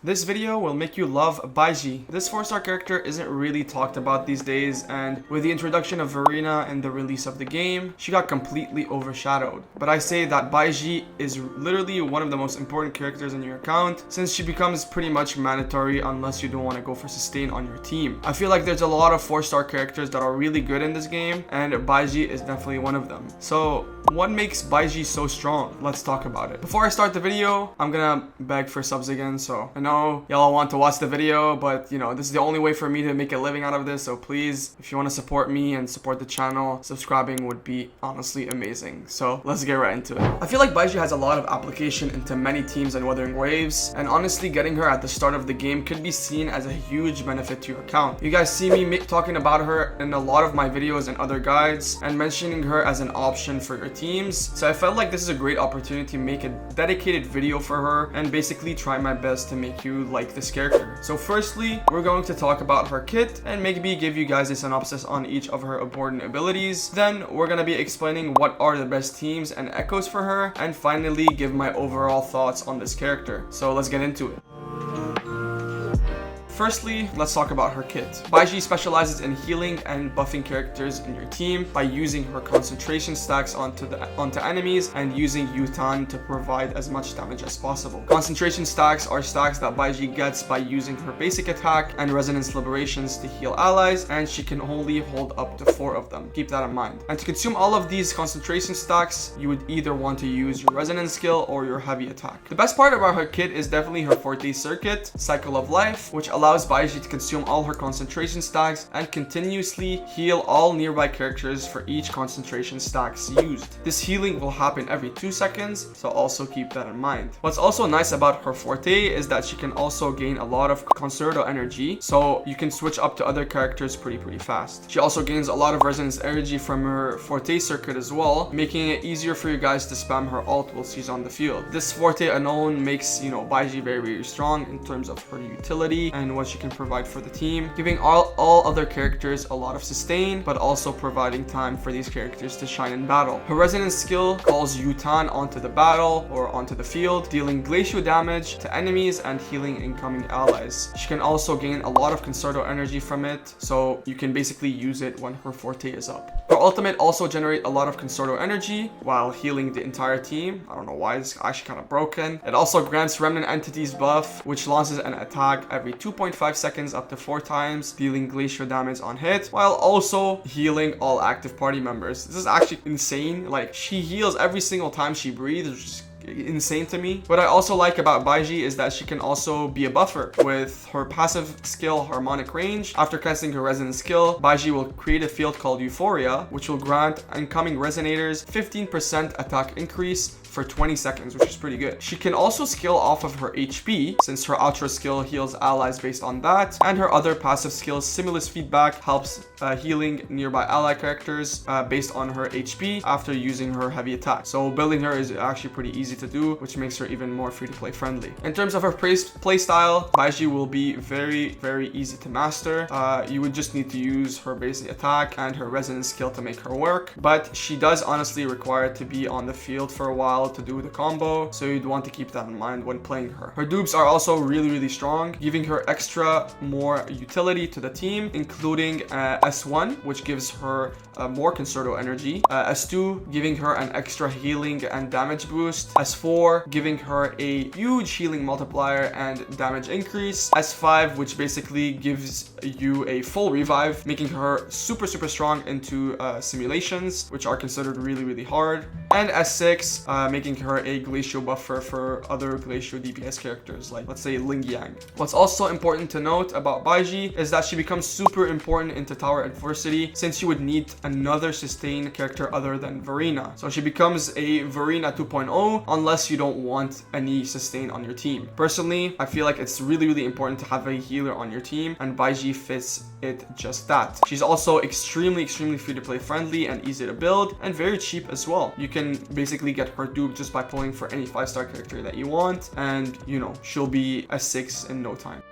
This video will make you love BAIZHI. This 4-star character isn't really talked about these days, and with the introduction of Verena and the release of the game, she got completely overshadowed. But I say that BAIZHI is literally one of the most important characters in your account, since she becomes pretty much mandatory unless you don't want to go for sustain on your team. I feel like there's a lot of 4-star characters that are really good in this game, and BAIZHI is definitely one of them. So what makes BAIZHI so strong? Let's talk about it. Before I start the video, I'm gonna beg for subs again. So I know y'all want to watch the video, but you know, this is the only way for me to make a living out of this. So please, if you want to support me and support the channel, subscribing would be honestly amazing. So let's get right into it. I feel like BAIZHI has a lot of application into many teams and Wuthering waves, and honestly getting her at the start of the game could be seen as a huge benefit to your account. You guys see me talking about her in a lot of my videos and other guides and mentioning her as an option for your teams. So I felt like this is a great opportunity to make a dedicated video for her and basically try my best to make you like this character. So firstly, we're going to talk about her kit and maybe give you guys a synopsis on each of her important abilities. Then we're gonna be explaining what are the best teams and echoes for her, and finally give my overall thoughts on this character. So let's get into it. Firstly, let's talk about her kit. BAIZHI specializes in healing and buffing characters in your team by using her concentration stacks onto enemies and using Yutan to provide as much damage as possible. Concentration stacks are stacks that BAIZHI gets by using her basic attack and resonance liberations to heal allies, and she can only hold up to 4 of them. Keep that in mind. And to consume all of these concentration stacks, you would either want to use your resonance skill or your heavy attack. The best part about her kit is definitely her Forte circuit, Cycle of Life, which allows BAIZHI to consume all her concentration stacks and continuously heal all nearby characters for each concentration stacks used. This healing will happen every 2 seconds, so also keep that in mind. What's also nice about her Forte is that she can also gain a lot of concerto energy, so you can switch up to other characters pretty fast. She also gains a lot of resonance energy from her Forte circuit as well, making it easier for you guys to spam her ult while she's on the field. This Forte alone makes, you know, BAIZHI very strong in terms of her utility and what she can provide for the team, giving all other characters a lot of sustain, but also providing time for these characters to shine in battle. Her resonance skill calls Yutan onto the battle or onto the field, dealing glacial damage to enemies and healing incoming allies. She can also gain a lot of concerto energy from it, so you can basically use it when her Forte is up. Her ultimate also generates a lot of concerto energy while healing the entire team. I don't know why, it's actually kind of broken. It also grants Remnant Entities buff, which launches an attack every 2.5 seconds up to 4 times, dealing glacial damage on hit, while also healing all active party members. This is actually insane. Like, she heals every single time she breathes, which is insane to me. What I also like about BAIZHI is that she can also be a buffer with her passive skill Harmonic Range. After casting her resonance skill, BAIZHI will create a field called Euphoria, which will grant incoming resonators 15% attack increase for 20 seconds, which is pretty good. She can also skill off of her HP, since her outro skill heals allies based on that, and her other passive skill, Stimulus Feedback, helps healing nearby ally characters based on her HP after using her heavy attack. So building her is actually pretty easy to do, which makes her even more free-to-play friendly. In terms of her play style, BAIZHI will be very easy to master. You would just need to use her basic attack and her resonance skill to make her work, but she does honestly require to be on the field for a while to do the combo, so you'd want to keep that in mind when playing her. Her dupes are also really strong, giving her extra more utility to the team, including S1, which gives her more concerto energy, S2 giving her an extra healing and damage boost, S4 giving her a huge healing multiplier and damage increase, S5 which basically gives you a full revive, making her super strong into simulations, which are considered really hard, and S6 making her a glacial buffer for other glacial DPS characters, like let's say Ling Yang. What's also important to note about BAIZHI is that she becomes super important into tower adversity, since you would need another sustain character other than Verena. So she becomes a Verena 2.0 unless you don't want any sustain on your team. Personally, I feel like it's really important to have a healer on your team, and BAIZHI fits it just that. She's also extremely free to play friendly and easy to build, and very cheap as well. You can basically get her dupe just by pulling for any 5-star character that you want, and you know, she'll be a 6 in no time.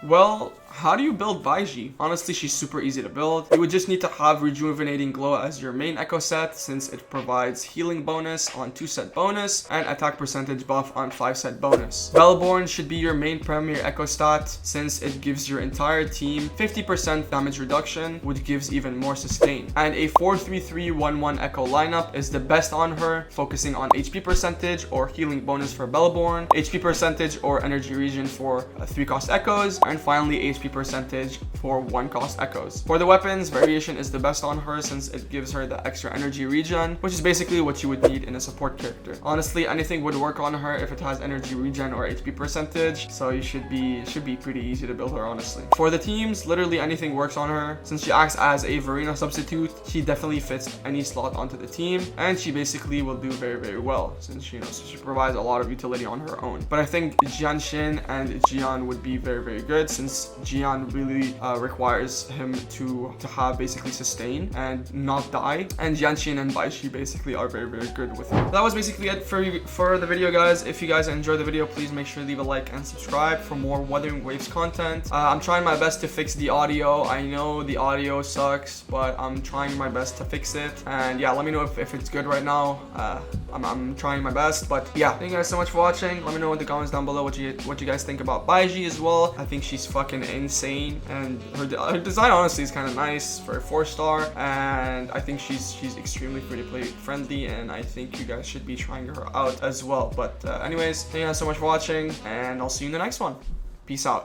Well, How do you build BAIZHI? Honestly, she's super easy to build. You would just need to have Rejuvenating Glow as your main echo set, since it provides healing bonus on 2 set bonus and attack percentage buff on 5 set bonus. Bellborn should be your main premier echo stat, since it gives your entire team 50% damage reduction, which gives even more sustain. And a 4-3-3-1-1 echo lineup is the best on her, focusing on HP percentage or healing bonus for Bellborn, HP percentage or energy regen for 3 cost echoes, and finally HP percentage for 1 cost echoes. For the weapons, variation is the best on her, since it gives her the extra energy regen, which is basically what you would need in a support character. Honestly, anything would work on her if it has energy regen or HP percentage, so it should be pretty easy to build her, honestly. For the teams, literally anything works on her. Since she acts as a Verena substitute, she definitely fits any slot onto the team, and she basically will do very, very well, since she provides a lot of utility on her own. But I think Jianxin and Jian would be very, very good, since Jian really requires him to have basically sustain and not die, and Jianxin and BAIZHI basically are very, very good with her. That was basically it for the video, guys. If you guys enjoyed the video, please make sure to leave a like and subscribe for more Wuthering Waves content. I'm trying my best to fix the audio. I know the audio sucks, but I'm trying my best to fix it. And yeah, let me know if it's good right now. I'm trying my best. But yeah, thank you guys so much for watching. Let me know in the comments down below what you guys think about BAIZHI as well. I think she's fucking insane, and her design honestly is kind of nice for a 4-star, and I think she's extremely free to play friendly, and I think you guys should be trying her out as well. But anyways, thank you guys so much for watching, and I'll see you in the next one. Peace out.